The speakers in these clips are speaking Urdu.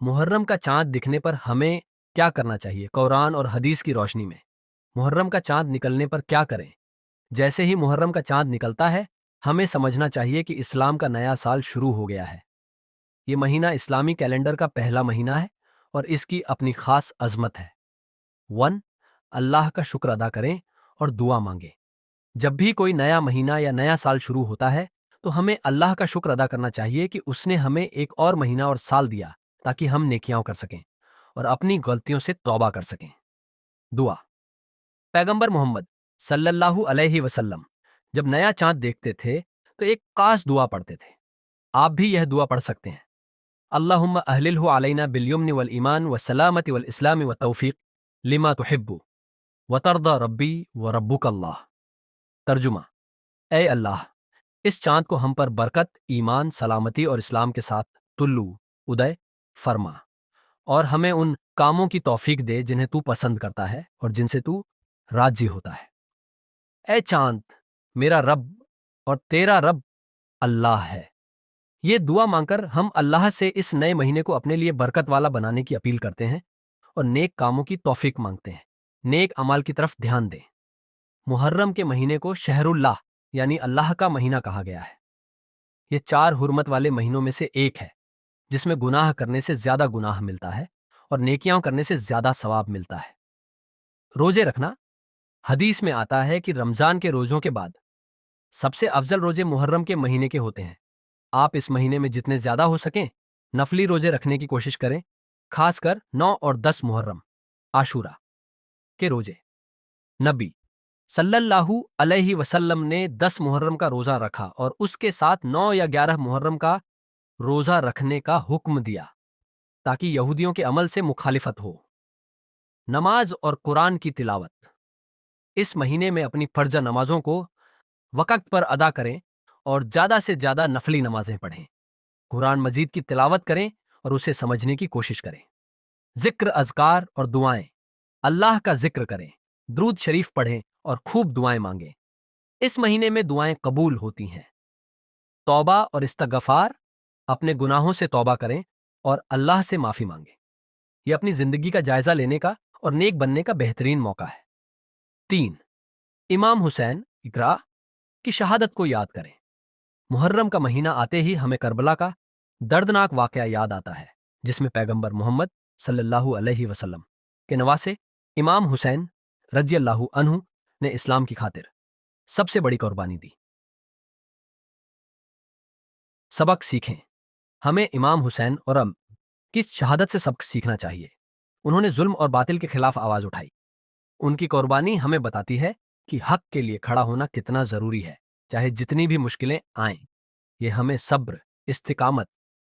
محرم کا چاند دکھنے پر ہمیں کیا کرنا چاہیے؟ قرآن اور حدیث کی روشنی میں محرم کا چاند نکلنے پر کیا کریں؟ جیسے ہی محرم کا چاند نکلتا ہے ہمیں سمجھنا چاہیے کہ اسلام کا نیا سال شروع ہو گیا ہے۔ یہ مہینہ اسلامی کیلنڈر کا پہلا مہینہ ہے اور اس کی اپنی خاص عظمت ہے۔ 1. اللہ کا شکر ادا کریں اور دعا مانگیں۔ جب بھی کوئی نیا مہینہ یا نیا سال شروع ہوتا ہے تو ہمیں اللہ کا شکر ادا کرنا چاہیے کہ اس نے ہمیں ایک اور مہینہ اور سال دیا تاکہ ہم نیکیاں کر سکیں اور اپنی غلطیوں سے توبہ کر سکیں۔ دعا۔ پیغمبر محمد صلی اللہ علیہ وسلم جب نیا چاند دیکھتے تھے تو ایک خاص دعا پڑھتے تھے۔ آپ بھی یہ دعا پڑھ سکتے ہیں۔ اللہم اہللہ علینا بالیمن والایمان والسلامت والاسلام والتوفیق لما تحب وترضى ربی وربک اللہ۔ ترجمہ: اے اللہ، اس چاند کو ہم پر برکت، ایمان، سلامتی اور اسلام کے ساتھ طلوع ادے فرما اور ہمیں ان کاموں کی توفیق دے جنہیں تو پسند کرتا ہے اور جن سے تو راضی ہوتا ہے۔ اے چاند، میرا رب اور تیرا رب اللہ ہے۔ یہ دعا مانگ کر ہم اللہ سے اس نئے مہینے کو اپنے لیے برکت والا بنانے کی اپیل کرتے ہیں اور نیک کاموں کی توفیق مانگتے ہیں۔ نیک اعمال کی طرف دھیان دیں۔ محرم کے مہینے کو شہر اللہ یعنی اللہ کا مہینہ کہا گیا ہے۔ یہ 4 حرمت والے مہینوں میں سے ایک ہے جس میں گناہ کرنے سے زیادہ گناہ ملتا ہے اور نیکیاں کرنے سے زیادہ ثواب ملتا ہے۔ روزے رکھنا۔ حدیث میں آتا ہے کہ رمضان کے روزوں کے بعد سب سے افضل روزے محرم کے مہینے کے ہوتے ہیں۔ آپ اس مہینے میں جتنے زیادہ ہو سکیں نفلی روزے رکھنے کی کوشش کریں، خاص کر 9 اور 10 محرم عاشورہ کے روزے۔ نبی صلی اللہ علیہ وسلم نے 10 محرم کا روزہ رکھا اور اس کے ساتھ 9 یا 11 محرم کا روزہ رکھنے کا حکم دیا تاکہ یہودیوں کے عمل سے مخالفت ہو۔ نماز اور قرآن کی تلاوت۔ اس مہینے میں اپنی فرض نمازوں کو وقت پر ادا کریں اور زیادہ سے زیادہ نفلی نمازیں پڑھیں۔ قرآن مجید کی تلاوت کریں اور اسے سمجھنے کی کوشش کریں۔ ذکر، اذکار اور دعائیں۔ اللہ کا ذکر کریں، درود شریف پڑھیں اور خوب دعائیں مانگیں۔ اس مہینے میں دعائیں قبول ہوتی ہیں۔ توبہ اور استغفار۔ اپنے گناہوں سے توبہ کریں اور اللہ سے معافی مانگیں۔ یہ اپنی زندگی کا جائزہ لینے کا اور نیک بننے کا بہترین موقع ہے۔ 3. امام حسین اقرا کی شہادت کو یاد کریں۔ محرم کا مہینہ آتے ہی ہمیں کربلا کا دردناک واقعہ یاد آتا ہے جس میں پیغمبر محمد صلی اللہ علیہ وسلم کے نواسے امام حسین رضی اللہ عنہ نے اسلام کی خاطر سب سے بڑی قربانی دی۔ سبق سیکھیں۔ ہمیں امام حسین اور کی شہادت سے سبق سیکھنا چاہیے۔ انہوں نے ظلم اور باطل کے خلاف آواز اٹھائی۔ ان کی قربانی ہمیں بتاتی ہے کہ حق کے لیے کھڑا ہونا کتنا ضروری ہے، چاہے جتنی بھی مشکلیں آئیں۔ یہ ہمیں صبر، استقامت،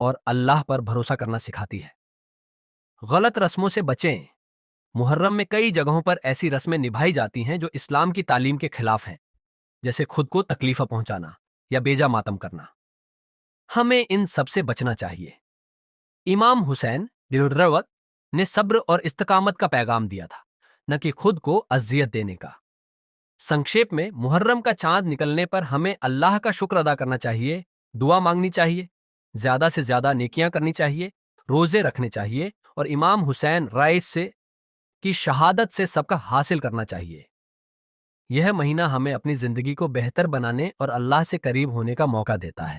اور اللہ پر بھروسہ کرنا سکھاتی ہے۔ غلط رسموں سے بچیں۔ محرم میں کئی جگہوں پر ایسی رسمیں نبھائی جاتی ہیں جو اسلام کی تعلیم کے خلاف ہیں، جیسے خود کو تکلیف پہنچانا یا بیجا ماتم کرنا۔ ہمیں ان سب سے بچنا چاہیے۔ امام حسین ڈروت نے صبر اور استقامت کا پیغام دیا تھا، نہ کہ خود کو اذیت دینے کا۔ سنکشیپ میں محرم کا چاند نکلنے پر ہمیں اللہ کا شکر ادا کرنا چاہیے، دعا مانگنی چاہیے، زیادہ سے زیادہ نیکیاں کرنی چاہیے، روزے رکھنے چاہیے اور امام حسین رائے سے کی شہادت سے سبق حاصل کرنا چاہیے۔ یہ مہینہ ہمیں اپنی زندگی کو بہتر بنانے اور اللہ سے قریب ہونے کا موقع دیتا ہے۔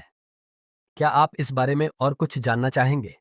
کیا آپ اس بارے میں اور کچھ جاننا چاہیں گے؟